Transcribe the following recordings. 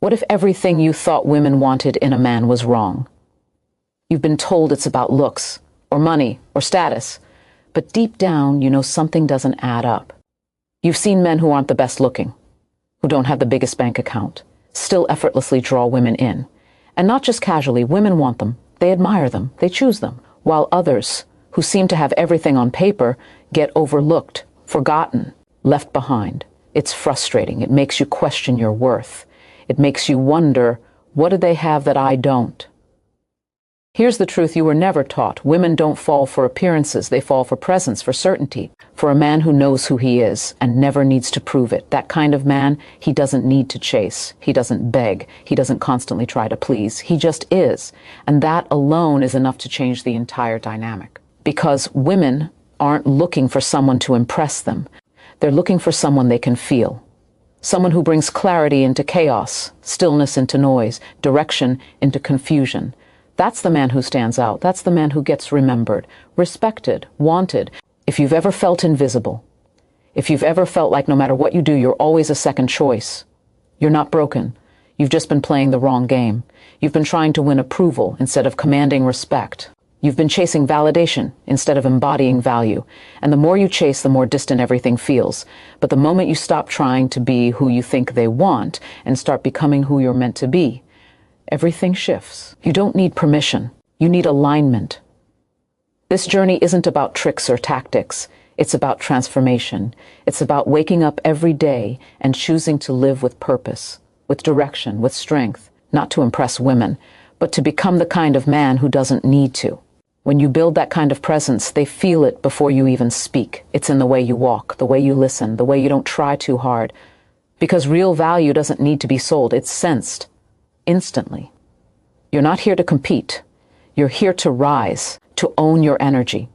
What if everything you thought women wanted in a man was wrong? You've been told it's about looks, or money, or status, but deep down you know something doesn't add up. You've seen men who aren't the best looking, who don't have the biggest bank account, still effortlessly draw women in. And not just casually, women want them, they admire them, they choose them, while others, who seem to have everything on paper, get overlooked, forgotten, left behind. It's frustrating. It makes you question your worth. It makes you wonder, what do they have that I don't? Here's the truth you were never taught. Women don't fall for appearances. They fall for presence, for certainty, for a man who knows who he is and never needs to prove it. That kind of man, he doesn't need to chase. He doesn't beg. He doesn't constantly try to please. He just is. And that alone is enough to change the entire dynamic. Because women aren't looking for someone to impress them. They're looking for someone they can feel. Someone who brings clarity into chaos, stillness into noise, direction into confusion. That's the man who stands out. That's the man who gets remembered, respected, wanted. If you've ever felt invisible, if you've ever felt like no matter what you do, you're always a second choice, you're not broken. You've just been playing the wrong game. You've been trying to win approval instead of commanding respect. You've been chasing validation instead of embodying value. And the more you chase, the more distant everything feels. But the moment you stop trying to be who you think they want and start becoming who you're meant to be, everything shifts. You don't need permission. You need alignment. This journey isn't about tricks or tactics. It's about transformation. It's about waking up every day and choosing to live with purpose, with direction, with strength, not to impress women, but to become the kind of man who doesn't need to. When you build that kind of presence, they feel it before you even speak. It's in the way you walk, the way you listen, the way you don't try too hard. Because real value doesn't need to be sold. It's sensed instantly. You're not here to compete. You're here to rise, to own your energy,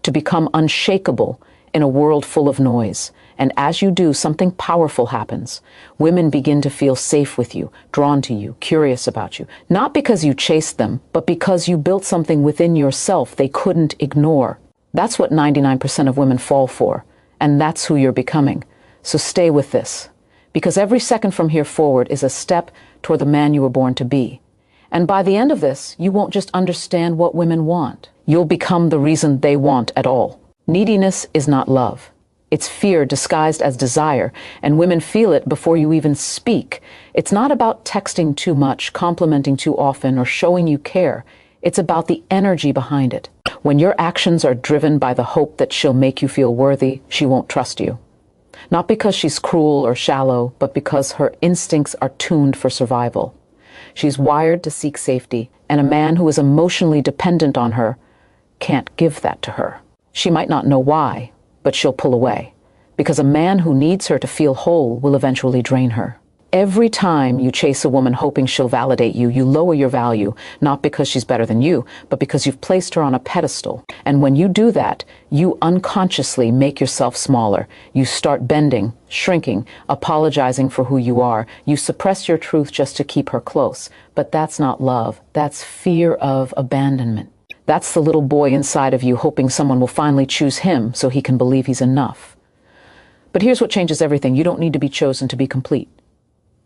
to become unshakable in a world full of noise. And as you do, something powerful happens. Women begin to feel safe with you, drawn to you, curious about you. Not because you chased them, but because you built something within yourself they couldn't ignore. That's what 99% of women fall for. And that's who you're becoming. So stay with this. Because every second from here forward is a step toward the man you were born to be. And by the end of this, you won't just understand what women want. You'll become the reason they want at all. Neediness is not love. It's fear disguised as desire, and women feel it before you even speak. It's not about texting too much, complimenting too often, or showing you care. It's about the energy behind it. When your actions are driven by the hope that she'll make you feel worthy, she won't trust you. Not because she's cruel or shallow, but because her instincts are tuned for survival. She's wired to seek safety, and a man who is emotionally dependent on her can't give that to her. She might not know why, but she'll pull away, because a man who needs her to feel whole will eventually drain her. Every time you chase a woman hoping she'll validate you, you lower your value, not because she's better than you, but because you've placed her on a pedestal. And when you do that, you unconsciously make yourself smaller. You start bending, shrinking, apologizing for who you are. You suppress your truth just to keep her close. But that's not love. That's fear of abandonment. That's the little boy inside of you hoping someone will finally choose him so he can believe he's enough. But here's what changes everything. You don't need to be chosen to be complete.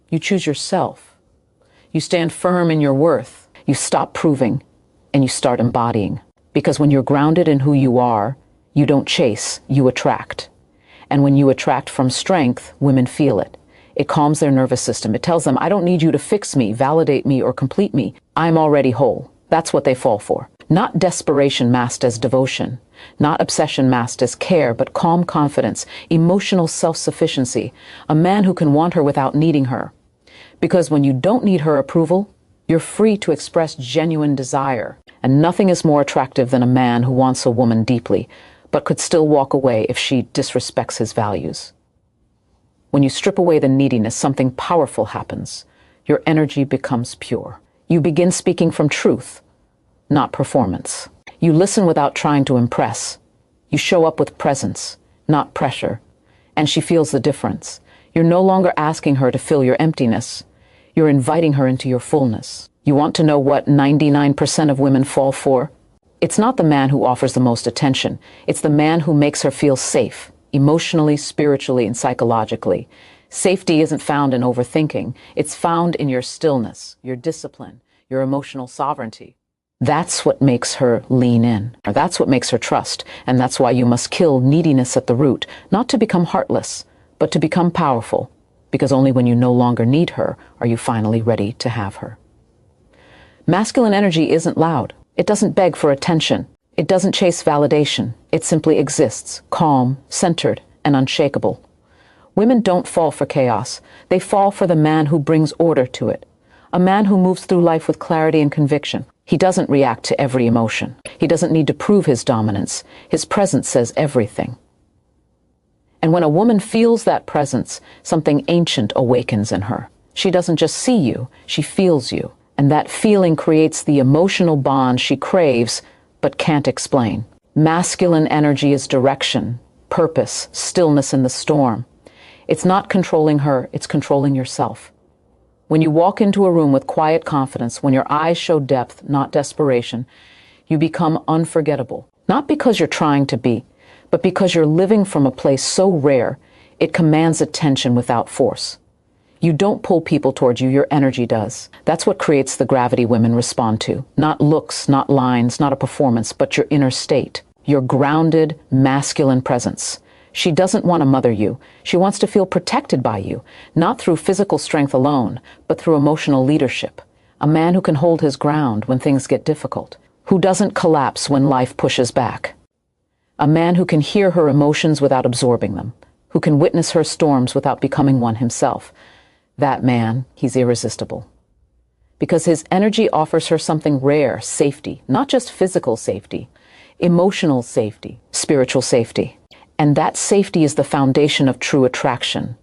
You choose yourself. You stand firm in your worth. You stop proving, and you start embodying. Because when you're grounded in who you are, you don't chase, you attract. And when you attract from strength, women feel it. It calms their nervous system. It tells them, I don't need you to fix me, validate me, or complete me. I'm already whole. That's what they fall for. Not desperation masked as devotion, not obsession masked as care, but calm confidence, emotional self-sufficiency, a man who can want her without needing her. Because when you don't need her approval, you're free to express genuine desire. And nothing is more attractive than a man who wants a woman deeply, but could still walk away if she disrespects his values. When you strip away the neediness, something powerful happens. Your energy becomes pure. You begin speaking from truth, not performance. You listen without trying to impress. You show up with presence, not pressure. And she feels the difference. You're no longer asking her to fill your emptiness. You're inviting her into your fullness. You want to know what 99% of women fall for? It's not the man who offers the most attention. It's the man who makes her feel safe, emotionally, spiritually, and psychologically. Safety isn't found in overthinking. It's found in your stillness, your discipline, your emotional sovereignty. That's what makes her lean in, or that's what makes her trust, and that's why you must kill neediness at the root, not to become heartless, but to become powerful, because only when you no longer need her are you finally ready to have her. Masculine energy isn't loud. It doesn't beg for attention. It doesn't chase validation. It simply exists, calm, centered, and unshakable. Women don't fall for chaos. They fall for the man who brings order to it. A man who moves through life with clarity and conviction. He doesn't react to every emotion. He doesn't need to prove his dominance. His presence says everything. And when a woman feels that presence, something ancient awakens in her. She doesn't just see you, she feels you. And that feeling creates the emotional bond she craves but can't explain. Masculine energy is direction, purpose, stillness in the storm. It's not controlling her, it's controlling yourself. When you walk into a room with quiet confidence, when your eyes show depth, not desperation, you become unforgettable. Not because you're trying to be, but because you're living from a place so rare, it commands attention without force. You don't pull people towards you, your energy does. That's what creates the gravity women respond to. Not looks, not lines, not a performance, but your inner state. Your grounded, masculine presence. She doesn't want to mother you. She wants to feel protected by you, not through physical strength alone, but through emotional leadership. A man who can hold his ground when things get difficult, who doesn't collapse when life pushes back. A man who can hear her emotions without absorbing them, who can witness her storms without becoming one himself. That man, he's irresistible. Because his energy offers her something rare, safety, not just physical safety, emotional safety, spiritual safety. And that safety is the foundation of true attraction.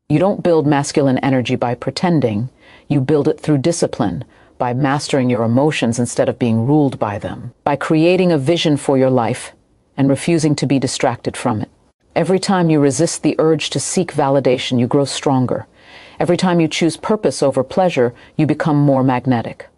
You don't build masculine energy by pretending. You build it through discipline, by mastering your emotions instead of being ruled by them, by creating a vision for your life and refusing to be distracted from it. Every time you resist the urge to seek validation, you grow stronger. Every time you choose purpose over pleasure, you become more magnetic.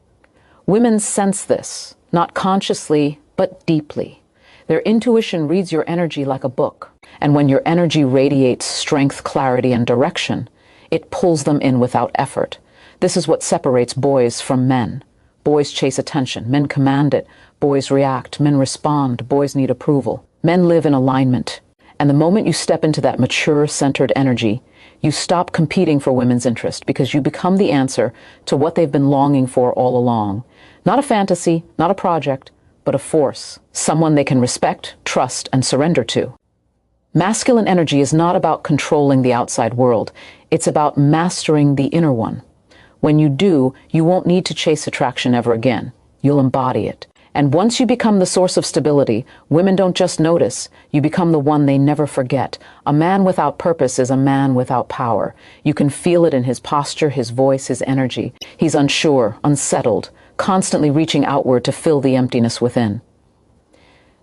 Women sense this, not consciously, but deeply. Their intuition reads your energy like a book, and when your energy radiates strength, clarity, and direction, it pulls them in without effort. This is what separates boys from men. Boys chase attention, men command it. Boys react, men respond, boys need approval. Men live in alignment, and the moment you step into that mature, centered energy, you stop competing for women's interest because you become the answer to what they've been longing for all along. Not a fantasy, not a project, but a force, someone they can respect, trust, and surrender to. Masculine energy is not about controlling the outside world. It's about mastering the inner one. When you do, you won't need to chase attraction ever again. You'll embody it. And once you become the source of stability, women don't just notice. You become the one they never forget. A man without purpose is a man without power. You can feel it in his posture, his voice, his energy. He's unsure, unsettled, constantly reaching outward to fill the emptiness within.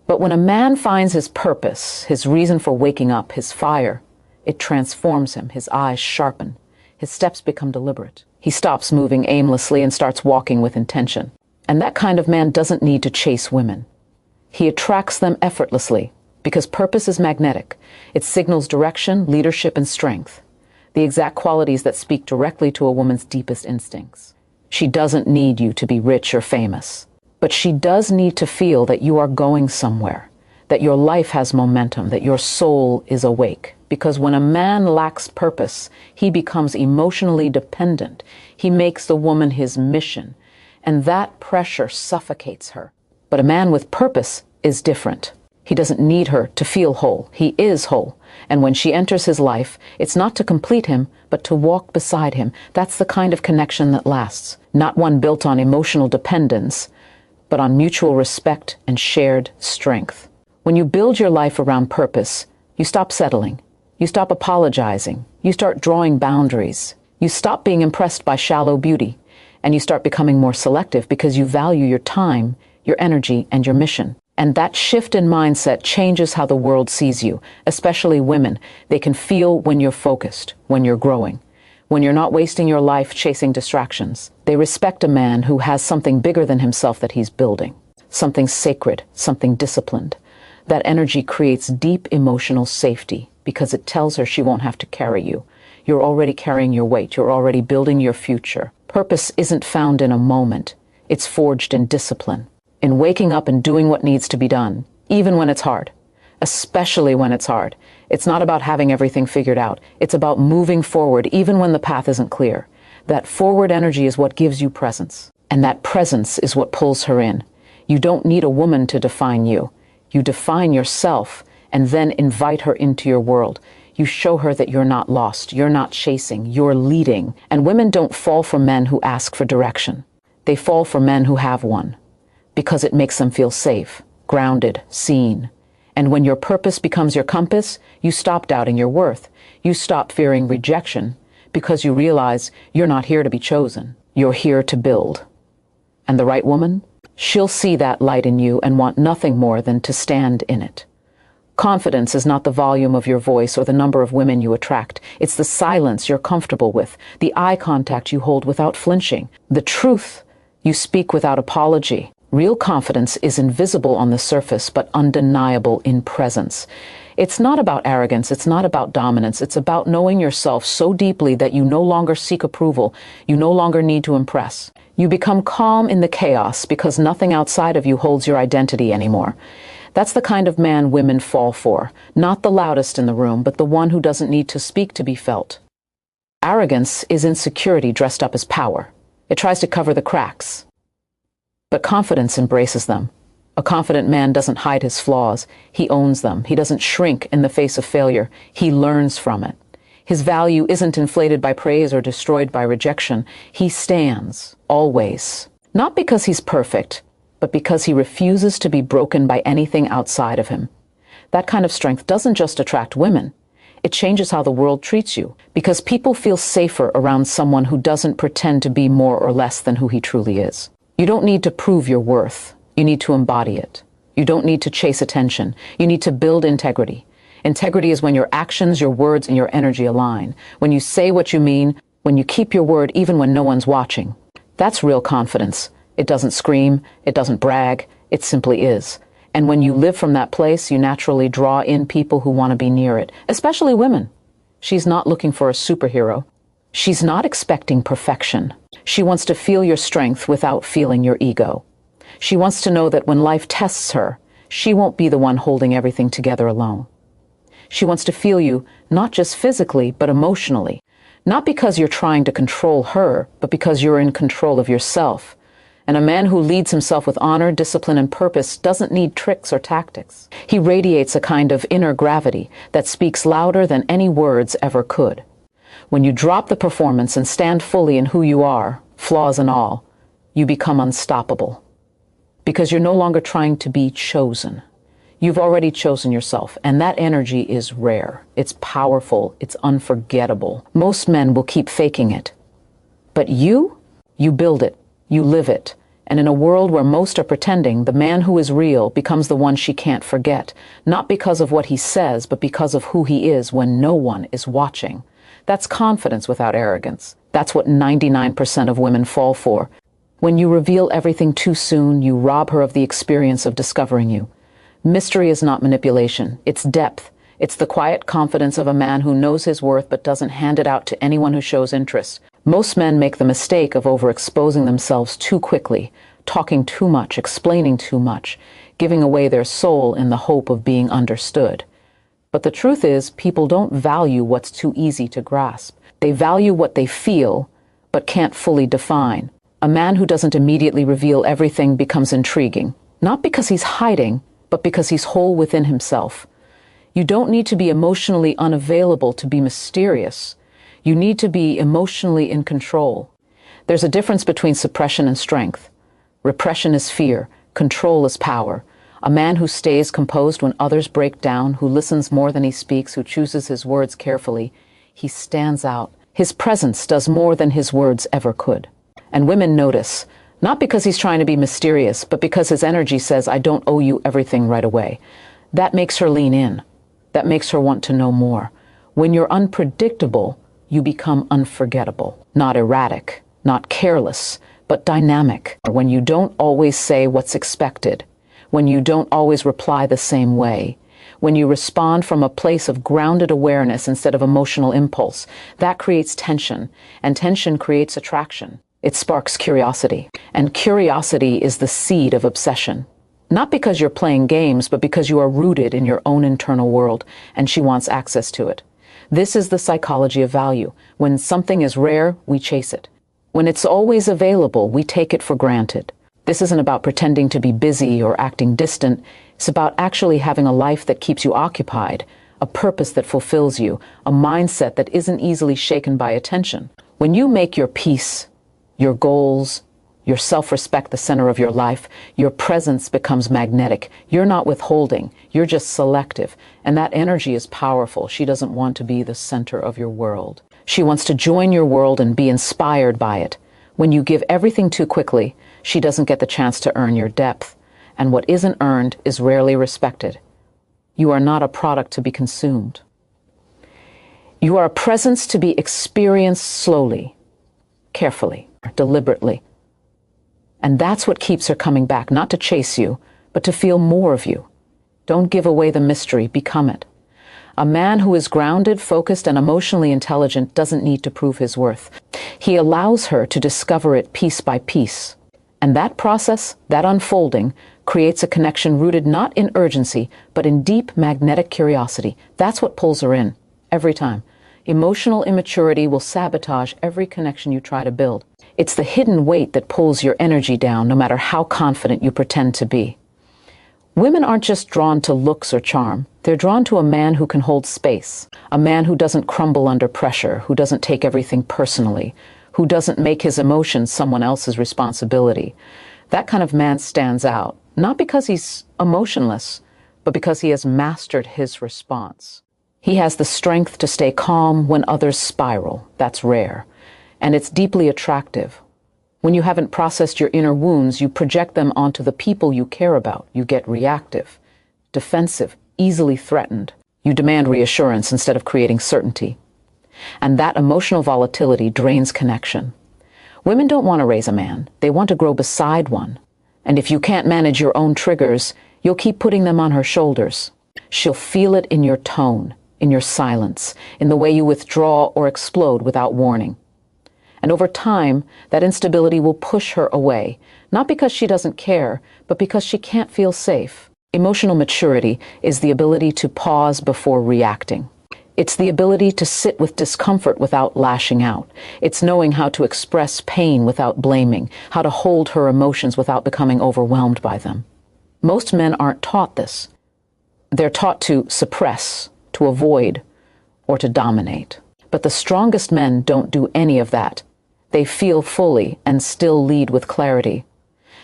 But when a man finds his purpose, his reason for waking up, his fire, it transforms him. His eyes sharpen. His steps become deliberate. He stops moving aimlessly and starts walking with intention. And that kind of man doesn't need to chase women. He attracts them effortlessly because purpose is magnetic. It signals direction, leadership, and strength, the exact qualities that speak directly to a woman's deepest instincts. She doesn't need you to be rich or famous, but she does need to feel that you are going somewhere, that your life has momentum, that your soul is awake. Because when a man lacks purpose, he becomes emotionally dependent. He makes the woman his mission, and that pressure suffocates her. But a man with purpose is different. He doesn't need her to feel whole. He is whole. And when she enters his life, it's not to complete him, but to walk beside him. That's the kind of connection that lasts. Not one built on emotional dependence, but on mutual respect and shared strength. When you build your life around purpose, you stop settling. You stop apologizing. You start drawing boundaries. You stop being impressed by shallow beauty. And you start becoming more selective because you value your time, your energy, and your mission. And that shift in mindset changes how the world sees you, especially women. They can feel when you're focused, when you're growing, when you're not wasting your life chasing distractions. They respect a man who has something bigger than himself that he's building, something sacred, something disciplined. That energy creates deep emotional safety because it tells her she won't have to carry you. You're already carrying your weight. You're already building your future. Purpose isn't found in a moment. It's forged in discipline, in waking up and doing what needs to be done, even when it's hard, especially when it's hard. It's not about having everything figured out. It's about moving forward even when the path isn't clear. That forward energy is what gives you presence, and that presence is what pulls her in. You don't need a woman to define you. You define yourself and then invite her into your world. You show her that you're not lost, you're not chasing, you're leading. And women don't fall for men who ask for direction. They fall for men who have one, because it makes them feel safe, grounded, seen. And when your purpose becomes your compass, you stop doubting your worth. You stop fearing rejection, because you realize you're not here to be chosen. You're here to build. And the right woman? She'll see that light in you and want nothing more than to stand in it. Confidence is not the volume of your voice or the number of women you attract. It's the silence you're comfortable with, the eye contact you hold without flinching, the truth you speak without apology. Real confidence is invisible on the surface, but undeniable in presence. It's not about arrogance, it's not about dominance, it's about knowing yourself so deeply that you no longer seek approval, you no longer need to impress. You become calm in the chaos because nothing outside of you holds your identity anymore. That's the kind of man women fall for, not the loudest in the room, but the one who doesn't need to speak to be felt. Arrogance is insecurity dressed up as power. It tries to cover the cracks. But confidence embraces them. A confident man doesn't hide his flaws. He owns them. He doesn't shrink in the face of failure. He learns from it. His value isn't inflated by praise or destroyed by rejection. He stands, always. Not because he's perfect, but because he refuses to be broken by anything outside of him. That kind of strength doesn't just attract women. It changes how the world treats you, because people feel safer around someone who doesn't pretend to be more or less than who he truly is. You don't need to prove your worth. You need to embody it. You don't need to chase attention. You need to build integrity. Integrity is when your actions, your words, and your energy align. When you say what you mean, when you keep your word even when no one's watching. That's real confidence. It doesn't scream, it doesn't brag, it simply is. And when you live from that place, you naturally draw in people who want to be near it, especially women. She's not looking for a superhero. She's not expecting perfection. She wants to feel your strength without feeling your ego. She wants to know that when life tests her, she won't be the one holding everything together alone. She wants to feel you, not just physically, but emotionally. Not because you're trying to control her, but because you're in control of yourself. And a man who leads himself with honor, discipline, and purpose doesn't need tricks or tactics. He radiates a kind of inner gravity that speaks louder than any words ever could. When you drop the performance and stand fully in who you are, flaws and all, you become unstoppable. Because you're no longer trying to be chosen. You've already chosen yourself, and that energy is rare. It's powerful. It's unforgettable. Most men will keep faking it. But you build it. You live it. And in a world where most are pretending, the man who is real becomes the one she can't forget. Not because of what he says, but because of who he is when no one is watching. That's confidence without arrogance. That's what 99% of women fall for. When you reveal everything too soon, you rob her of the experience of discovering you. Mystery is not manipulation. It's depth. It's the quiet confidence of a man who knows his worth but doesn't hand it out to anyone who shows interest. Most men make the mistake of overexposing themselves too quickly, talking too much, explaining too much, giving away their soul in the hope of being understood. But the truth is, people don't value what's too easy to grasp. They value what they feel, but can't fully define. A man who doesn't immediately reveal everything becomes intriguing, not because he's hiding, but because he's whole within himself. You don't need to be emotionally unavailable to be mysterious. You need to be emotionally in control. There's a difference between suppression and strength. Repression is fear, control is power. A man who stays composed when others break down, who listens more than he speaks, who chooses his words carefully, he stands out. His presence does more than his words ever could. And women notice, not because he's trying to be mysterious, but because his energy says, I don't owe you everything right away. That makes her lean in. That makes her want to know more. When you're unpredictable, you become unforgettable. Not erratic, not careless, but dynamic. When you don't always say what's expected, when you don't always reply the same way, When you respond from a place of grounded awareness instead of emotional impulse, that creates tension, and tension creates attraction. It sparks curiosity, and curiosity is the seed of obsession. Not because you're playing games, but because you are rooted in your own internal world, and she wants access to it. This is the psychology of value. When something is rare, we chase it. When it's always available, we take it for granted. This isn't about pretending to be busy or acting distant. It's about actually having a life that keeps you occupied, a purpose that fulfills you, a mindset that isn't easily shaken by attention. When you make your peace, your goals, your self-respect the center of your life, your presence becomes magnetic. You're not withholding, you're just selective. And that energy is powerful. She doesn't want to be the center of your world. She wants to join your world and be inspired by it. When you give everything too quickly, she doesn't get the chance to earn your depth. And what isn't earned is rarely respected. You are not a product to be consumed. You are a presence to be experienced slowly, carefully, deliberately. And that's what keeps her coming back, not to chase you, but to feel more of you. Don't give away the mystery, become it. A man who is grounded, focused, and emotionally intelligent doesn't need to prove his worth. He allows her to discover it piece by piece. And that process, that unfolding, creates a connection rooted not in urgency, but in deep magnetic curiosity. That's what pulls her in, every time. Emotional immaturity will sabotage every connection you try to build. It's the hidden weight that pulls your energy down, no matter how confident you pretend to be. Women aren't just drawn to looks or charm. They're drawn to a man who can hold space, a man who doesn't crumble under pressure, who doesn't take everything personally, who doesn't make his emotions someone else's responsibility. That kind of man stands out, not because he's emotionless, but because he has mastered his response. He has the strength to stay calm when others spiral. That's rare. And it's deeply attractive. When you haven't processed your inner wounds, you project them onto the people you care about. You get reactive, defensive, easily threatened. You demand reassurance instead of creating certainty. And that emotional volatility drains connection. Women don't want to raise a man. They want to grow beside one. And if you can't manage your own triggers, you'll keep putting them on her shoulders. She'll feel it in your tone, in your silence, in the way you withdraw or explode without warning. And over time, that instability will push her away, not because she doesn't care, but because she can't feel safe. Emotional maturity is the ability to pause before reacting. It's the ability to sit with discomfort without lashing out. It's knowing how to express pain without blaming, how to hold her emotions without becoming overwhelmed by them. Most men aren't taught this. They're taught to suppress, to avoid, or to dominate. But the strongest men don't do any of that. They feel fully and still lead with clarity.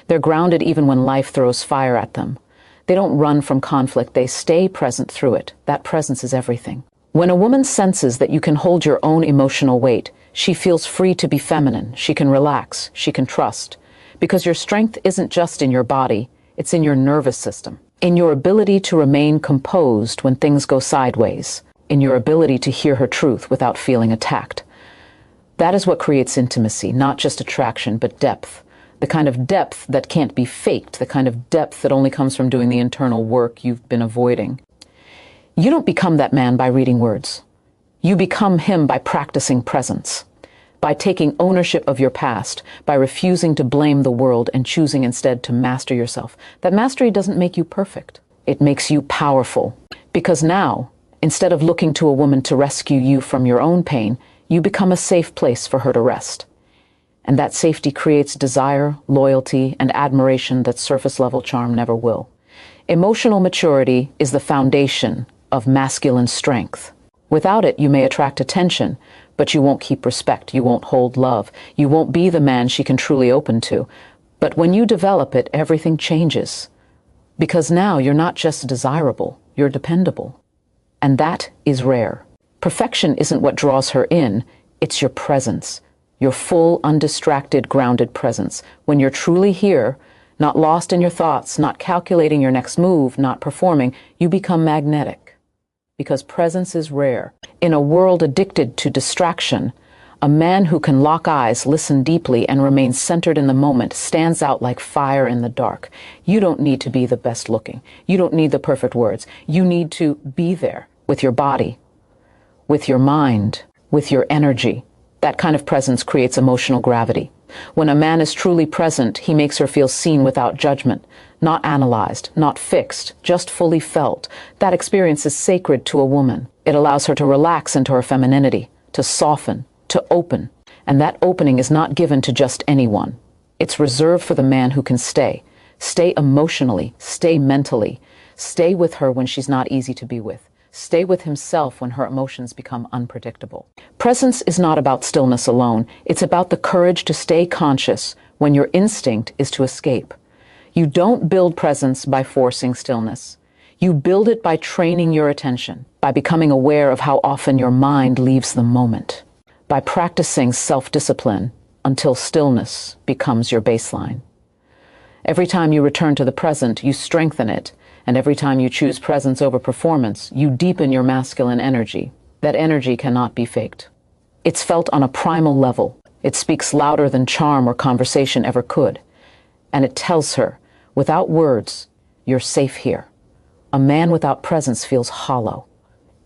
They're grounded even when life throws fire at them. They don't run from conflict. They stay present through it. That presence is everything. When a woman senses that you can hold your own emotional weight, she feels free to be feminine. She can relax. She can trust. Because your strength isn't just in your body. It's in your nervous system. In your ability to remain composed when things go sideways. In your ability to hear her truth without feeling attacked. That is what creates intimacy, not just attraction, but depth. The kind of depth that can't be faked, the kind of depth that only comes from doing the internal work you've been avoiding. You don't become that man by reading words. You become him by practicing presence, by taking ownership of your past, by refusing to blame the world and choosing instead to master yourself. That mastery doesn't make you perfect. It makes you powerful. Because now, instead of looking to a woman to rescue you from your own pain, you become a safe place for her to rest. And that safety creates desire, loyalty, and admiration that surface-level charm never will. Emotional maturity is the foundation of masculine strength. Without it, you may attract attention, but you won't keep respect, you won't hold love, you won't be the man she can truly open to. But when you develop it, everything changes. Because now you're not just desirable, you're dependable. And that is rare. Perfection isn't what draws her in, it's your presence. Your full, undistracted, grounded presence. When you're truly here, not lost in your thoughts, not calculating your next move, not performing, you become magnetic. Because presence is rare. In a world addicted to distraction, A man who can lock eyes, listen deeply, and remain centered in the moment stands out like fire in the dark. You don't need to be the best looking. You don't need the perfect words. You need to be there with your body, with your mind, with your energy. That kind of presence creates emotional gravity. When a man is truly present, he makes her feel seen without judgment, not analyzed, not fixed, just fully felt. That experience is sacred to a woman. It allows her to relax into her femininity, to soften, to open. And that opening is not given to just anyone. It's reserved for the man who can stay. Stay emotionally, stay mentally. Stay with her when she's not easy to be with. Stay with himself when her emotions become unpredictable. Presence is not about stillness alone. It's about the courage to stay conscious when your instinct is to escape. You don't build presence by forcing stillness. You build it by training your attention, by becoming aware of how often your mind leaves the moment, by practicing self-discipline until stillness becomes your baseline. Every time you return to the present, you strengthen it. And every time you choose presence over performance, you deepen your masculine energy. That energy cannot be faked. It's felt on a primal level. It speaks louder than charm or conversation ever could. And it tells her, without words, you're safe here. A man without presence feels hollow.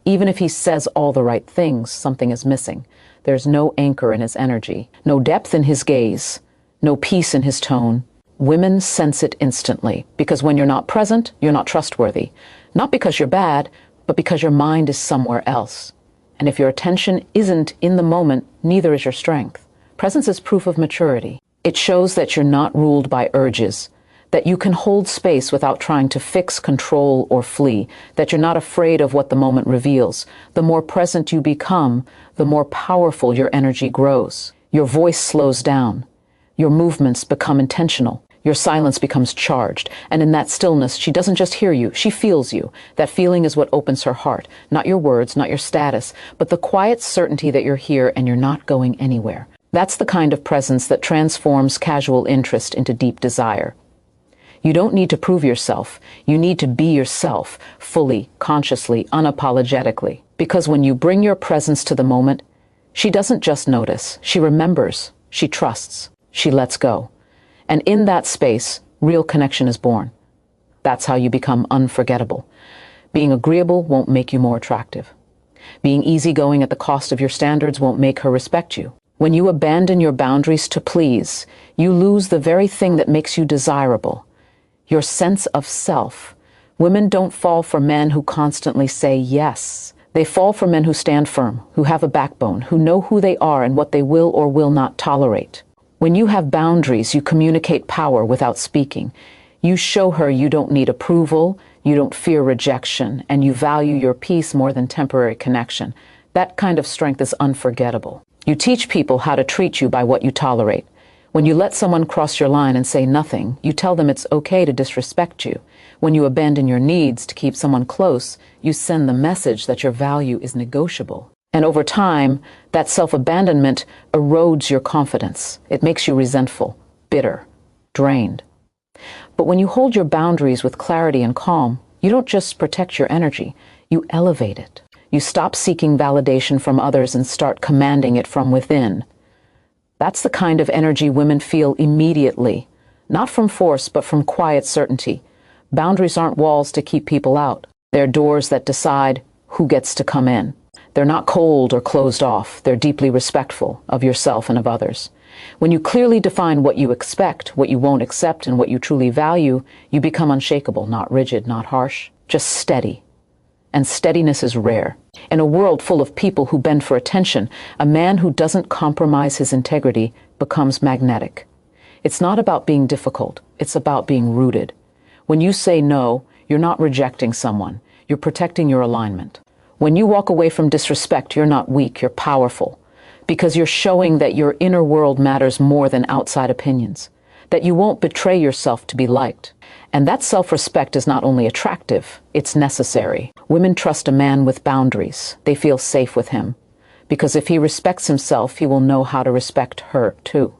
Even if he says all the right things, something is missing. There's no anchor in his energy, no depth in his gaze, no peace in his tone. Women sense it instantly, because when you're not present, you're not trustworthy. Not because you're bad, but because your mind is somewhere else. And if your attention isn't in the moment, neither is your strength. Presence is proof of maturity. It shows that you're not ruled by urges, that you can hold space without trying to fix, control, or flee, that you're not afraid of what the moment reveals. The more present you become, the more powerful your energy grows. Your voice slows down. Your movements become intentional. Your silence becomes charged. And in that stillness, she doesn't just hear you, she feels you. That feeling is what opens her heart. Not your words, not your status, but the quiet certainty that you're here and you're not going anywhere. That's the kind of presence that transforms casual interest into deep desire. You don't need to prove yourself. You need to be yourself, fully, consciously, unapologetically. Because when you bring your presence to the moment, she doesn't just notice. She remembers. She trusts. She lets go. And in that space, real connection is born. That's how you become unforgettable. Being agreeable won't make you more attractive. Being easygoing at the cost of your standards won't make her respect you. When you abandon your boundaries to please, you lose the very thing that makes you desirable. Your sense of self. Women don't fall for men who constantly say yes. They fall for men who stand firm, who have a backbone, who know who they are and what they will or will not tolerate. When you have boundaries, you communicate power without speaking. You show her you don't need approval, you don't fear rejection, and you value your peace more than temporary connection. That kind of strength is unforgettable. You teach people how to treat you by what you tolerate. When you let someone cross your line and say nothing, you tell them it's okay to disrespect you. When you abandon your needs to keep someone close, you send the message that your value is negotiable. And over time, that self-abandonment erodes your confidence. It makes you resentful, bitter, drained. But when you hold your boundaries with clarity and calm, you don't just protect your energy, you elevate it. You stop seeking validation from others and start commanding it from within. That's the kind of energy women feel immediately, not from force, but from quiet certainty. Boundaries aren't walls to keep people out. They're doors that decide who gets to come in. They're not cold or closed off. They're deeply respectful of yourself and of others. When you clearly define what you expect, what you won't accept, and what you truly value, you become unshakable, not rigid, not harsh, just steady. And steadiness is rare. In a world full of people who bend for attention, a man who doesn't compromise his integrity becomes magnetic. It's not about being difficult. It's about being rooted. When you say no, you're not rejecting someone. You're protecting your alignment. When you walk away from disrespect, you're not weak, you're powerful, because you're showing that your inner world matters more than outside opinions, that you won't betray yourself to be liked. And that self-respect is not only attractive, it's necessary. Women trust a man with boundaries. They feel safe with him, because if he respects himself, he will know how to respect her too.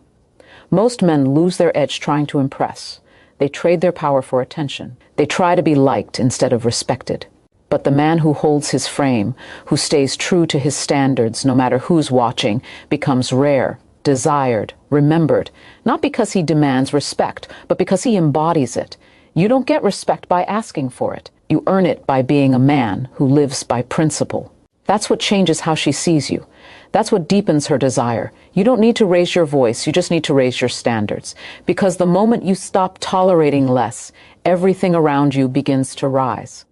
Most men lose their edge trying to impress. They trade their power for attention. They try to be liked instead of respected. But the man who holds his frame, who stays true to his standards no matter who's watching, becomes rare, desired, remembered, not because he demands respect, but because he embodies it. You don't get respect by asking for it. You earn it by being a man who lives by principle. That's what changes how she sees you. That's what deepens her desire. You don't need to raise your voice, you just need to raise your standards. Because the moment you stop tolerating less, everything around you begins to rise.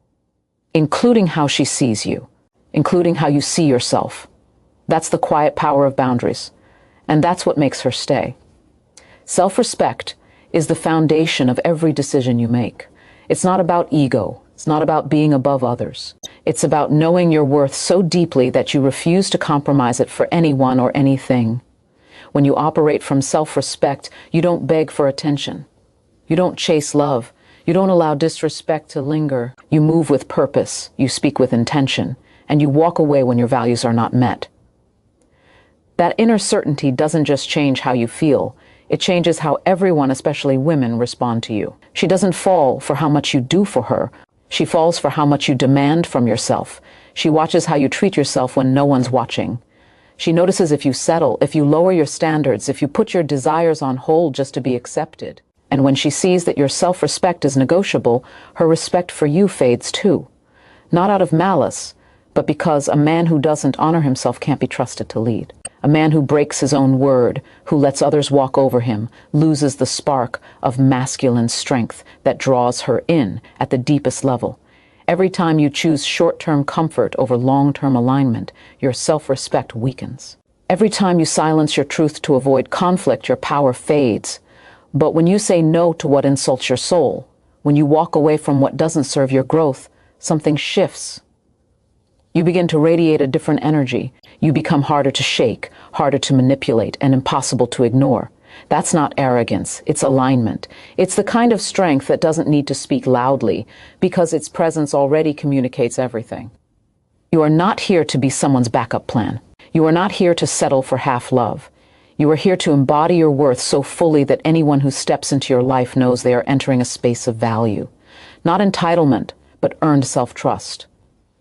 Including how she sees you, including how you see yourself. That's the quiet power of boundaries. And that's what makes her stay. Self-respect is the foundation of every decision you make. It's not about ego. It's not about being above others. It's about knowing your worth so deeply that you refuse to compromise it for anyone or anything. When you operate from self-respect, you don't beg for attention. You don't chase love. You don't allow disrespect to linger. You move with purpose. You speak with intention. And you walk away when your values are not met. That inner certainty doesn't just change how you feel. It changes how everyone, especially women, respond to you. She doesn't fall for how much you do for her. She falls for how much you demand from yourself. She watches how you treat yourself when no one's watching. She notices if you settle, if you lower your standards, if you put your desires on hold just to be accepted. And when she sees that your self-respect is negotiable, her respect for you fades too. Not out of malice, but because a man who doesn't honor himself can't be trusted to lead. A man who breaks his own word, who lets others walk over him, loses the spark of masculine strength that draws her in at the deepest level. Every time you choose short-term comfort over long-term alignment, your self-respect weakens. Every time you silence your truth to avoid conflict, your power fades. But when you say no to what insults your soul, when you walk away from what doesn't serve your growth, something shifts. You begin to radiate a different energy. You become harder to shake, harder to manipulate, and impossible to ignore. That's not arrogance, it's alignment. It's the kind of strength that doesn't need to speak loudly, because its presence already communicates everything. You are not here to be someone's backup plan. You are not here to settle for half love. You are here to embody your worth so fully that anyone who steps into your life knows they are entering a space of value. Not entitlement, but earned self-trust.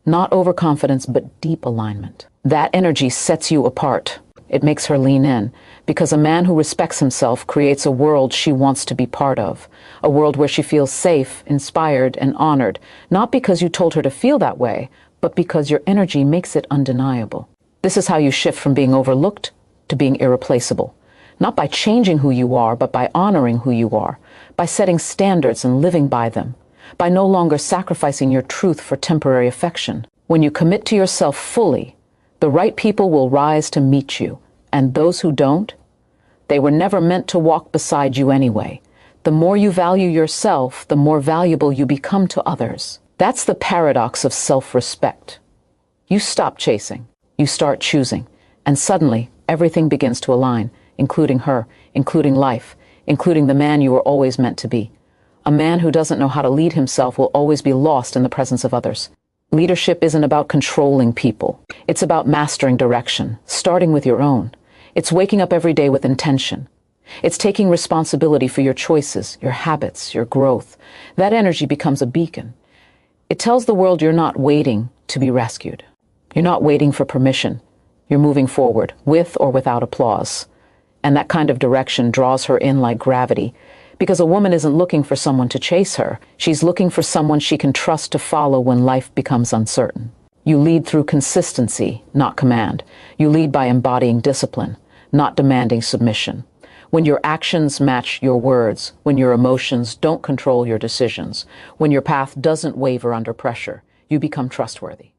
Not overconfidence, but deep alignment. That energy sets you apart. It makes her lean in, because a man who respects himself creates a world she wants to be part of, a world where she feels safe, inspired, and honored, not because you told her to feel that way, but because your energy makes it undeniable. This is how you shift from being overlooked to being irreplaceable, not by changing who you are, but by honoring who you are, by setting standards and living by them, by no longer sacrificing your truth for temporary affection. When you commit to yourself fully, the right people will rise to meet you, and those who don't, they were never meant to walk beside you anyway. The more you value yourself, the more valuable you become to others. That's the paradox of self-respect. You stop chasing, you start choosing, and suddenly everything begins to align, including her, including life, including the man you were always meant to be. A man who doesn't know how to lead himself will always be lost in the presence of others. Leadership isn't about controlling people. It's about mastering direction, starting with your own. It's waking up every day with intention. It's taking responsibility for your choices, your habits, your growth. That energy becomes a beacon. It tells the world you're not waiting to be rescued. You're not waiting for permission. You're moving forward, with or without applause. And that kind of direction draws her in like gravity. Because a woman isn't looking for someone to chase her. She's looking for someone she can trust to follow when life becomes uncertain. You lead through consistency, not command. You lead by embodying discipline, not demanding submission. When your actions match your words, when your emotions don't control your decisions, when your path doesn't waver under pressure, you become trustworthy.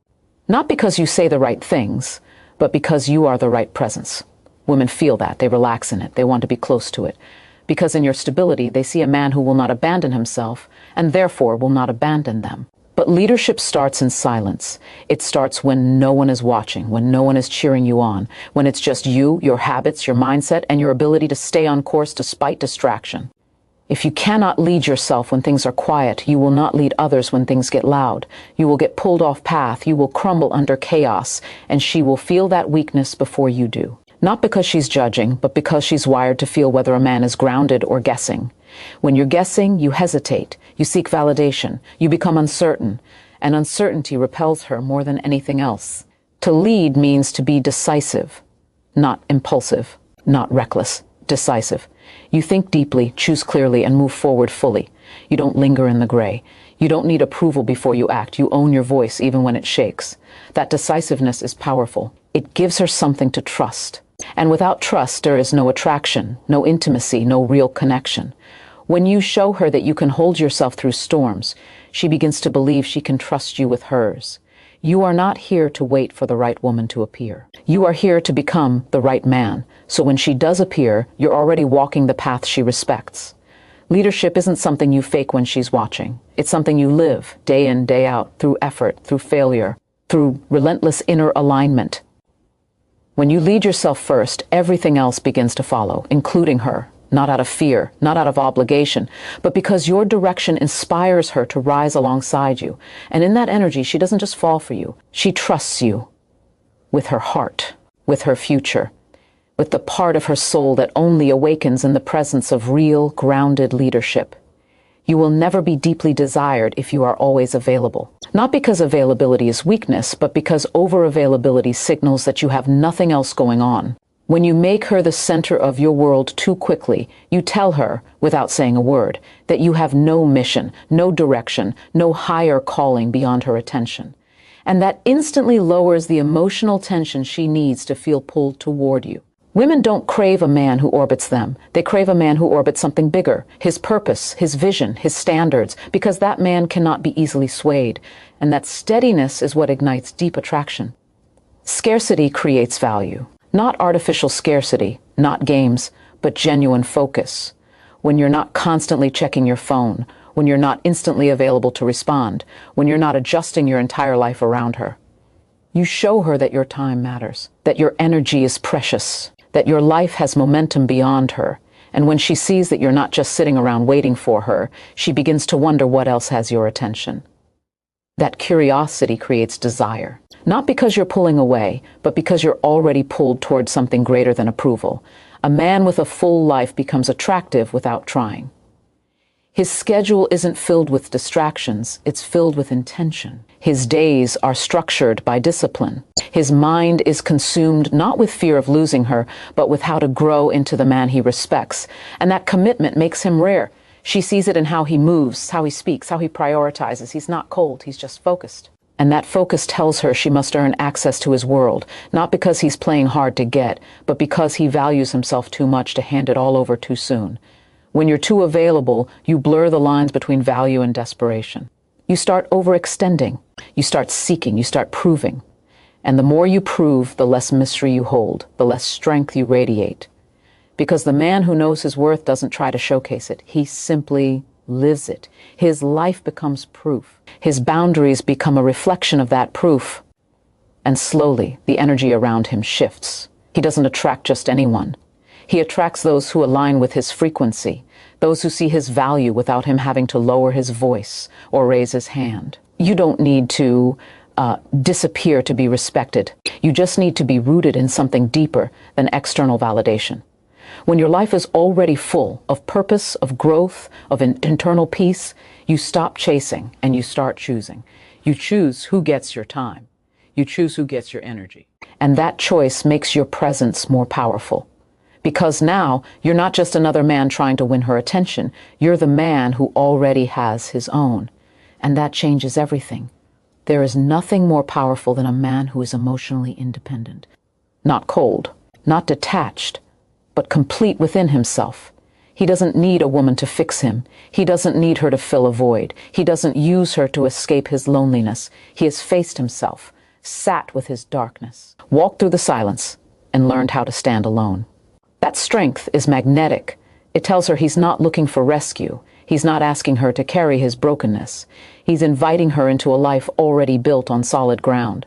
Not because you say the right things, but because you are the right presence. Women feel that. They relax in it. They want to be close to it. Because in your stability, they see a man who will not abandon himself, and therefore will not abandon them. But leadership starts in silence. It starts when no one is watching, when no one is cheering you on, when it's just you, your habits, your mindset, and your ability to stay on course despite distraction. If you cannot lead yourself when things are quiet, you will not lead others when things get loud. You will get pulled off path, you will crumble under chaos, and she will feel that weakness before you do. Not because she's judging, but because she's wired to feel whether a man is grounded or guessing. When you're guessing, you hesitate, you seek validation, you become uncertain. and uncertainty repels her more than anything else. To lead means to be decisive, not impulsive, not reckless, decisive. You think deeply, choose clearly, and move forward fully. You don't linger in the gray. You don't need approval before you act. You own your voice even when it shakes. That decisiveness is powerful. It gives her something to trust. And without trust, there is no attraction, no intimacy, no real connection. When you show her that you can hold yourself through storms, she begins to believe she can trust you with hers. You are not here to wait for the right woman to appear. You are here to become the right man. So when she does appear, you're already walking the path she respects. Leadership isn't something you fake when she's watching. It's something you live day in, day out, through effort, through failure, through relentless inner alignment. When you lead yourself first, everything else begins to follow, including her, not out of fear, not out of obligation, but because your direction inspires her to rise alongside you. And in that energy, she doesn't just fall for you. She trusts you with her heart, with her future, with the part of her soul that only awakens in the presence of real, grounded leadership. You will never be deeply desired if you are always available. Not because availability is weakness, but because over-availability signals that you have nothing else going on. When you make her the center of your world too quickly, you tell her, without saying a word, that you have no mission, no direction, no higher calling beyond her attention. And that instantly lowers the emotional tension she needs to feel pulled toward you. Women don't crave a man who orbits them. They crave a man who orbits something bigger, his purpose, his vision, his standards, because that man cannot be easily swayed. And that steadiness is what ignites deep attraction. Scarcity creates value. Not artificial scarcity, not games, but genuine focus. When you're not constantly checking your phone, when you're not instantly available to respond, when you're not adjusting your entire life around her. You show her that your time matters, that your energy is precious, that your life has momentum beyond her. And when she sees that you're not just sitting around waiting for her, she begins to wonder what else has your attention. That curiosity creates desire. Not because you're pulling away, but because you're already pulled towards something greater than approval. A man with a full life becomes attractive without trying. His schedule isn't filled with distractions, it's filled with intention. His days are structured by discipline. His mind is consumed not with fear of losing her, but with how to grow into the man he respects. And that commitment makes him rare. She sees it in how he moves, how he speaks, how he prioritizes. He's not cold, he's just focused. And that focus tells her she must earn access to his world, not because he's playing hard to get, but because he values himself too much to hand it all over too soon. When you're too available, you blur the lines between value and desperation. You start overextending. You start seeking. You start proving. And the more you prove, the less mystery you hold, the less strength you radiate. Because the man who knows his worth doesn't try to showcase it. He simply lives it. His life becomes proof. His boundaries become a reflection of that proof. And slowly, the energy around him shifts. He doesn't attract just anyone. He attracts those who align with his frequency, those who see his value without him having to lower his voice or raise his hand. You don't need to disappear to be respected. You just need to be rooted in something deeper than external validation. When your life is already full of purpose, of growth, of internal peace, you stop chasing and you start choosing. You choose who gets your time. You choose who gets your energy. And that choice makes your presence more powerful. Because now you're not just another man trying to win her attention. You're the man who already has his own. And that changes everything. There is nothing more powerful than a man who is emotionally independent. Not cold, not detached, but complete within himself. He doesn't need a woman to fix him. He doesn't need her to fill a void. He doesn't use her to escape his loneliness. He has faced himself, sat with his darkness, walked through the silence, and learned how to stand alone. That strength is magnetic. It tells her he's not looking for rescue. He's not asking her to carry his brokenness. He's inviting her into a life already built on solid ground.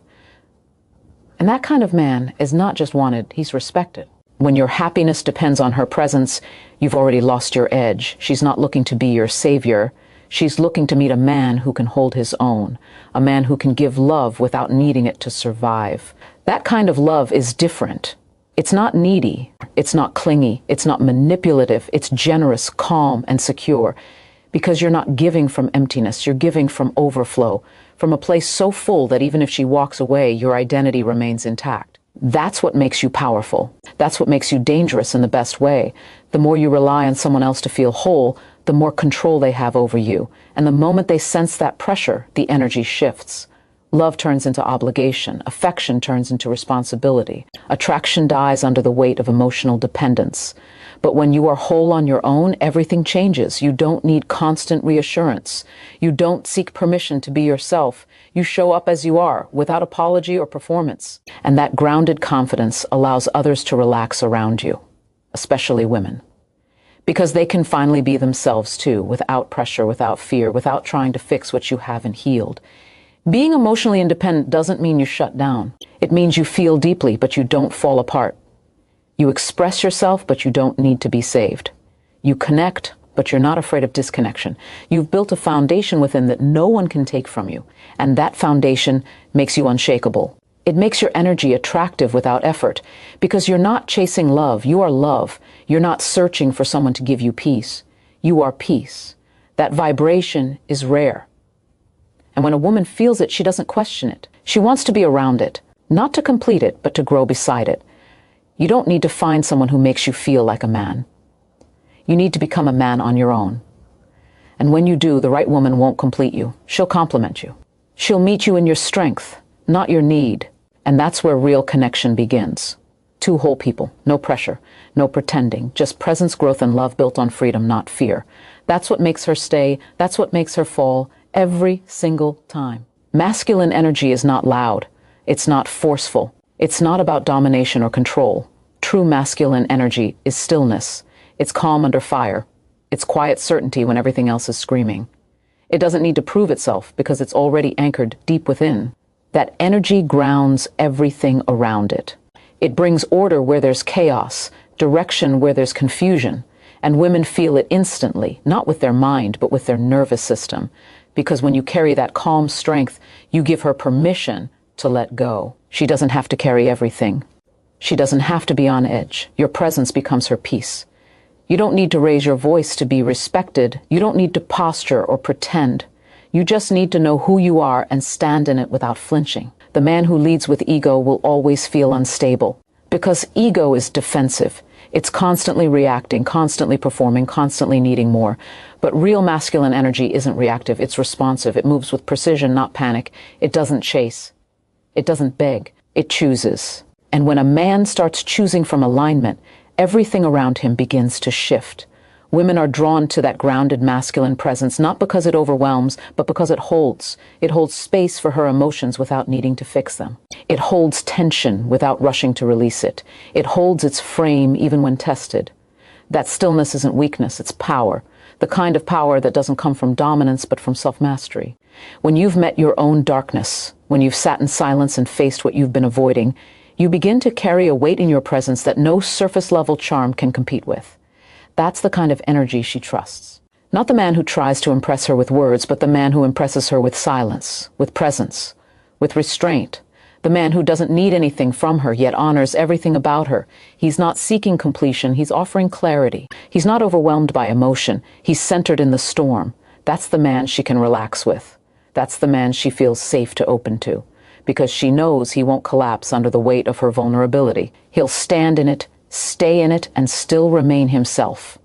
And that kind of man is not just wanted, he's respected. When your happiness depends on her presence, you've already lost your edge. She's not looking to be your savior. She's looking to meet a man who can hold his own, a man who can give love without needing it to survive. That kind of love is different. It's not needy, it's not clingy, it's not manipulative, it's generous, calm, and secure. Because you're not giving from emptiness, you're giving from overflow, from a place so full that even if she walks away, your identity remains intact. That's what makes you powerful. That's what makes you dangerous in the best way. The more you rely on someone else to feel whole, the more control they have over you. And the moment they sense that pressure, the energy shifts. Love turns into obligation. Affection turns into responsibility. Attraction dies under the weight of emotional dependence. But when you are whole on your own, everything changes. You don't need constant reassurance. You don't seek permission to be yourself. You show up as you are, without apology or performance. And that grounded confidence allows others to relax around you, especially women. Because they can finally be themselves too, without pressure, without fear, without trying to fix what you haven't healed. Being emotionally independent doesn't mean you shut down. It means you feel deeply, but you don't fall apart. You express yourself, but you don't need to be saved. You connect, but you're not afraid of disconnection. You've built a foundation within that no one can take from you, and that foundation makes you unshakable. It makes your energy attractive without effort, because you're not chasing love. You are love. You're not searching for someone to give you peace. You are peace. That vibration is rare. And when a woman feels it, she doesn't question it. She wants to be around it, not to complete it, but to grow beside it. You don't need to find someone who makes you feel like a man. You need to become a man on your own. And when you do, the right woman won't complete you. She'll complement you. She'll meet you in your strength, not your need. And that's where real connection begins. Two whole people, no pressure, no pretending, just presence, growth, and love built on freedom, not fear. That's what makes her stay. That's what makes her fall every single time. Masculine energy is not loud. It's not forceful. It's not about domination or control. True masculine energy is stillness. It's calm under fire. It's quiet certainty when everything else is screaming. It doesn't need to prove itself because it's already anchored deep within. That energy grounds everything around it. It brings order where there's chaos, direction where there's confusion, and women feel it instantly, not with their mind, but with their nervous system. Because when you carry that calm strength, you give her permission to let go. She doesn't have to carry everything. She doesn't have to be on edge. Your presence becomes her peace. You don't need to raise your voice to be respected. You don't need to posture or pretend. You just need to know who you are and stand in it without flinching. The man who leads with ego will always feel unstable because ego is defensive. It's constantly reacting, constantly performing, constantly needing more. But real masculine energy isn't reactive. It's responsive. It moves with precision, not panic. It doesn't chase. It doesn't beg. It chooses. And when a man starts choosing from alignment, everything around him begins to shift. Women are drawn to that grounded masculine presence, not because it overwhelms, but because it holds. It holds space for her emotions without needing to fix them. It holds tension without rushing to release it. It holds its frame even when tested. That stillness isn't weakness, it's power. The kind of power that doesn't come from dominance, but from self-mastery. When you've met your own darkness, when you've sat in silence and faced what you've been avoiding, you begin to carry a weight in your presence that no surface-level charm can compete with. That's the kind of energy she trusts. Not the man who tries to impress her with words, but the man who impresses her with silence, with presence, with restraint. The man who doesn't need anything from her, yet honors everything about her. He's not seeking completion, he's offering clarity. He's not overwhelmed by emotion, he's centered in the storm. That's the man she can relax with. That's the man she feels safe to open to, because she knows he won't collapse under the weight of her vulnerability. He'll stand in it, stay in it, and still remain himself.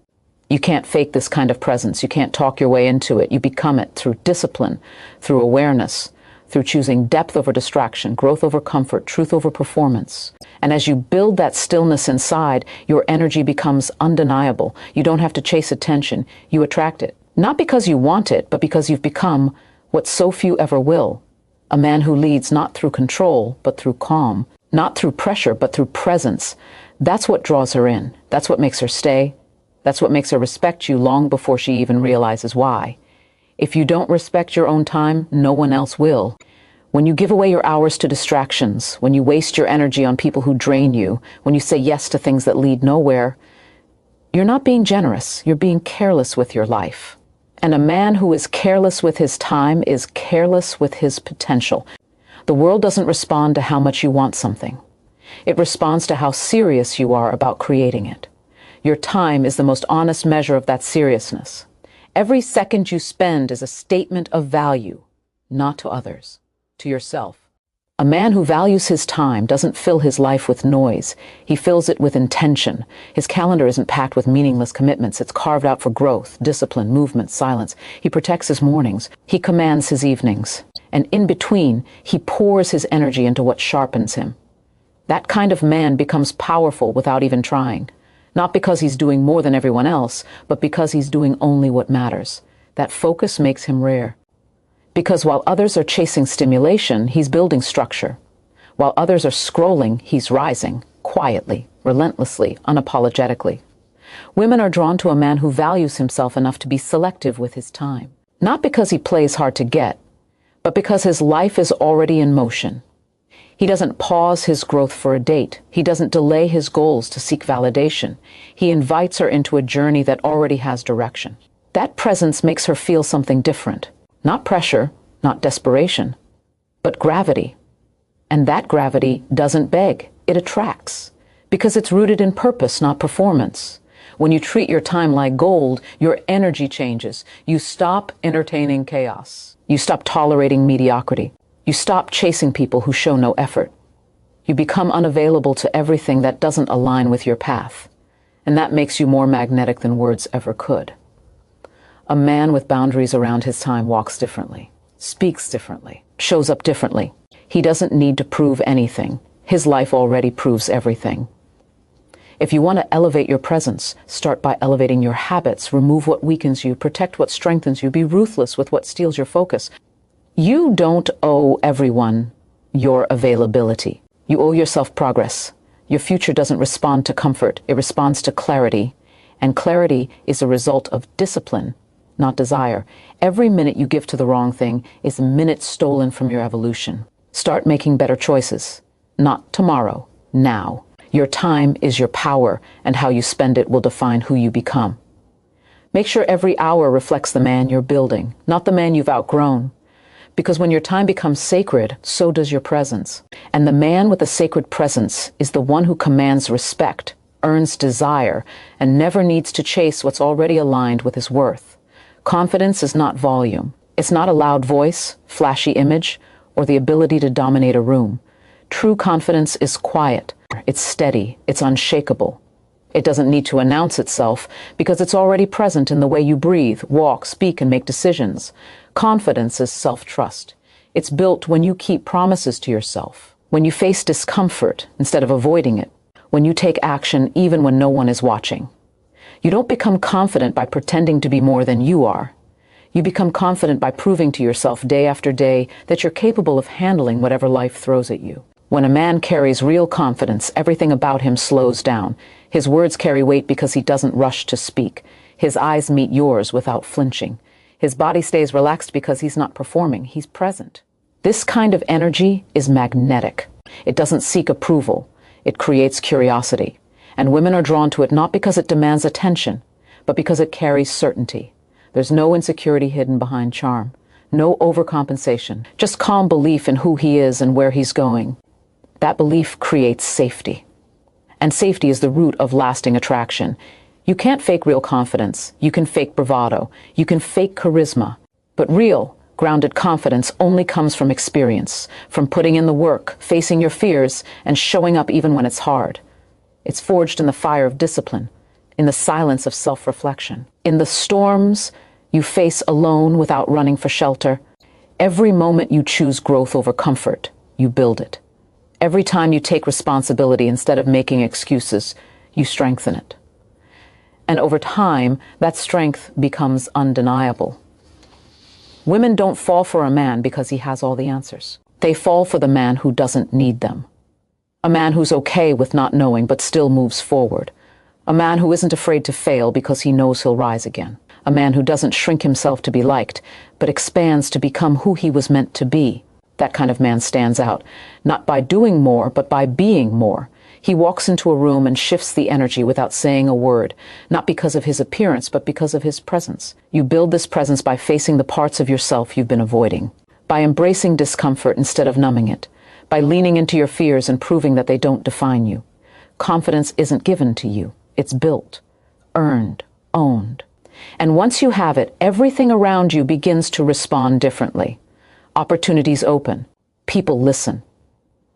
You can't fake this kind of presence. You can't talk your way into it. You become it through discipline, through awareness, through choosing depth over distraction, growth over comfort, truth over performance. And as you build that stillness inside, your energy becomes undeniable. You don't have to chase attention. You attract it. Not because you want it, but because you've become what so few ever will. A man who leads not through control, but through calm. Not through pressure, but through presence. That's what draws her in. That's what makes her stay. That's what makes her respect you long before she even realizes why. If you don't respect your own time, no one else will. When you give away your hours to distractions, when you waste your energy on people who drain you, when you say yes to things that lead nowhere, you're not being generous. You're being careless with your life. And a man who is careless with his time is careless with his potential. The world doesn't respond to how much you want something. It responds to how serious you are about creating it. Your time is the most honest measure of that seriousness. Every second you spend is a statement of value, not to others, to yourself. A man who values his time doesn't fill his life with noise. He fills it with intention. His calendar isn't packed with meaningless commitments. It's carved out for growth, discipline, movement, silence. He protects his mornings. He commands his evenings. And in between, he pours his energy into what sharpens him. That kind of man becomes powerful without even trying. Not because he's doing more than everyone else, but because he's doing only what matters. That focus makes him rare. Because while others are chasing stimulation, he's building structure. While others are scrolling, he's rising, quietly, relentlessly, unapologetically. Women are drawn to a man who values himself enough to be selective with his time. Not because he plays hard to get, but because his life is already in motion. He doesn't pause his growth for a date. He doesn't delay his goals to seek validation. He invites her into a journey that already has direction. That presence makes her feel something different. Not pressure, not desperation, but gravity. And that gravity doesn't beg, it attracts, because it's rooted in purpose, not performance. When you treat your time like gold, your energy changes. You stop entertaining chaos. You stop tolerating mediocrity. You stop chasing people who show no effort. You become unavailable to everything that doesn't align with your path. And that makes you more magnetic than words ever could. A man with boundaries around his time walks differently, speaks differently, shows up differently. He doesn't need to prove anything. His life already proves everything. If you want to elevate your presence, start by elevating your habits, remove what weakens you, protect what strengthens you, be ruthless with what steals your focus. You don't owe everyone your availability. You owe yourself progress. Your future doesn't respond to comfort, it responds to clarity. And clarity is a result of discipline, not desire. Every minute you give to the wrong thing is a minute stolen from your evolution. Start making better choices. Not tomorrow, now. Your time is your power, and how you spend it will define who you become. Make sure every hour reflects the man you're building, not the man you've outgrown. Because when your time becomes sacred, so does your presence. And the man with a sacred presence is the one who commands respect, earns desire, and never needs to chase what's already aligned with his worth. Confidence is not volume. It's not a loud voice, flashy image, or the ability to dominate a room. True confidence is quiet. It's steady. It's unshakable. It doesn't need to announce itself because it's already present in the way you breathe, walk, speak, and make decisions. Confidence is self-trust. It's built when you keep promises to yourself, when you face discomfort instead of avoiding it, when you take action even when no one is watching. You don't become confident by pretending to be more than you are. You become confident by proving to yourself day after day that you're capable of handling whatever life throws at you. When a man carries real confidence, everything about him slows down. His words carry weight because he doesn't rush to speak. His eyes meet yours without flinching. His body stays relaxed because he's not performing, he's present. This kind of energy is magnetic. It doesn't seek approval. It creates curiosity. And women are drawn to it not because it demands attention, but because it carries certainty. There's no insecurity hidden behind charm, no overcompensation, just calm belief in who he is and where he's going. That belief creates safety. And safety is the root of lasting attraction. You can't fake real confidence. You can fake bravado. You can fake charisma. But real, grounded confidence only comes from experience, from putting in the work, facing your fears, and showing up even when it's hard. It's forged in the fire of discipline, in the silence of self-reflection, in the storms you face alone without running for shelter. Every moment you choose growth over comfort, you build it. Every time you take responsibility instead of making excuses, you strengthen it. And over time, that strength becomes undeniable. Women don't fall for a man because he has all the answers. They fall for the man who doesn't need them. A man who's okay with not knowing but still moves forward. A man who isn't afraid to fail because he knows he'll rise again. A man who doesn't shrink himself to be liked, but expands to become who he was meant to be. That kind of man stands out, not by doing more, but by being more. He walks into a room and shifts the energy without saying a word, not because of his appearance, but because of his presence. You build this presence by facing the parts of yourself you've been avoiding, by embracing discomfort instead of numbing it, by leaning into your fears and proving that they don't define you. Confidence isn't given to you. It's built, earned, owned. And once you have it, everything around you begins to respond differently. Opportunities open. People listen.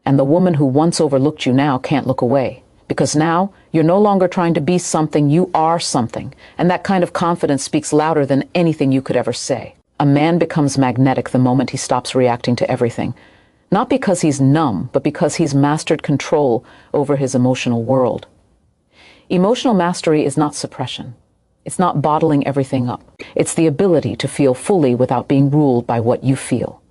And the woman who once overlooked you now can't look away. Because now, you're no longer trying to be something, you are something. And that kind of confidence speaks louder than anything you could ever say. A man becomes magnetic the moment he stops reacting to everything. Not because he's numb, but because he's mastered control over his emotional world. Emotional mastery is not suppression. It's not bottling everything up. It's the ability to feel fully without being ruled by what you feel.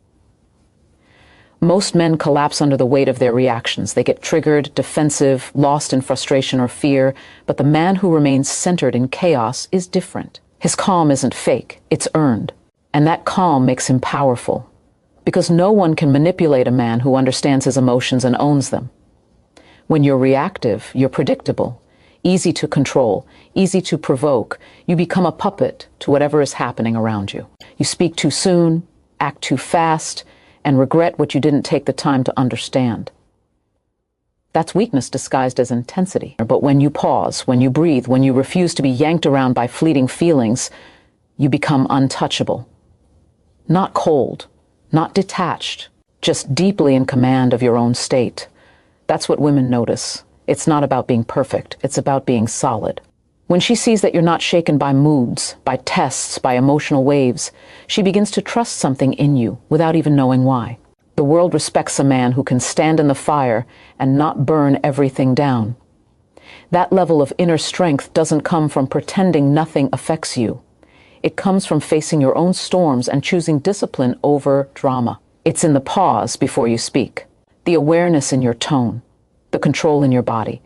Most men collapse under the weight of their reactions. They get triggered, defensive, lost in frustration or fear, but the man who remains centered in chaos is different. His calm isn't fake, it's earned. And that calm makes him powerful. Because no one can manipulate a man who understands his emotions and owns them. When you're reactive, you're predictable, easy to control, easy to provoke. You become a puppet to whatever is happening around you. You speak too soon, act too fast, and regret what you didn't take the time to understand. That's weakness disguised as intensity. But when you pause, when you breathe, when you refuse to be yanked around by fleeting feelings, you become untouchable. Not cold, not detached, just deeply in command of your own state. That's what women notice. It's not about being perfect, it's about being solid. When she sees that you're not shaken by moods, by tests, by emotional waves, she begins to trust something in you without even knowing why. The world respects a man who can stand in the fire and not burn everything down. That level of inner strength doesn't come from pretending nothing affects you. It comes from facing your own storms and choosing discipline over drama. It's in the pause before you speak, the awareness in your tone, the control in your body.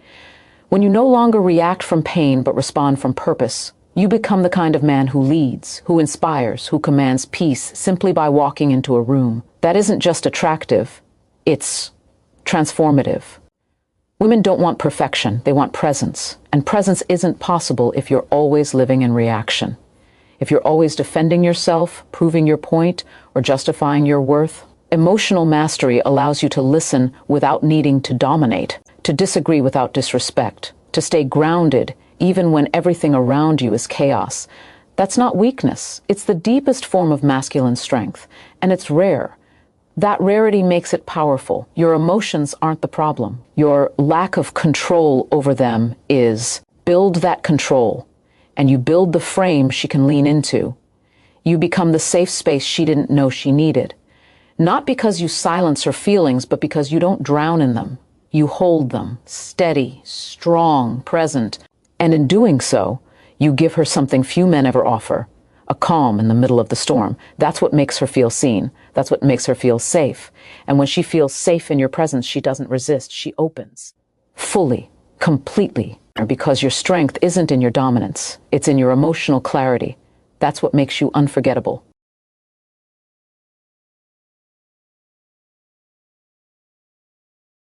When you no longer react from pain but respond from purpose, you become the kind of man who leads, who inspires, who commands peace simply by walking into a room. That isn't just attractive, it's transformative. Women don't want perfection, they want presence. And presence isn't possible if you're always living in reaction. If you're always defending yourself, proving your point, or justifying your worth. Emotional mastery allows you to listen without needing to dominate, to disagree without disrespect, to stay grounded even when everything around you is chaos. That's not weakness. It's the deepest form of masculine strength, and it's rare. That rarity makes it powerful. Your emotions aren't the problem. Your lack of control over them is. Build that control, and you build the frame she can lean into. You become the safe space she didn't know she needed. Not because you silence her feelings, but because you don't drown in them. You hold them, steady, strong, present. And in doing so, you give her something few men ever offer, a calm in the middle of the storm. That's what makes her feel seen. That's what makes her feel safe. And when she feels safe in your presence, she doesn't resist. She opens. Fully, completely. Because your strength isn't in your dominance. It's in your emotional clarity. That's what makes you unforgettable.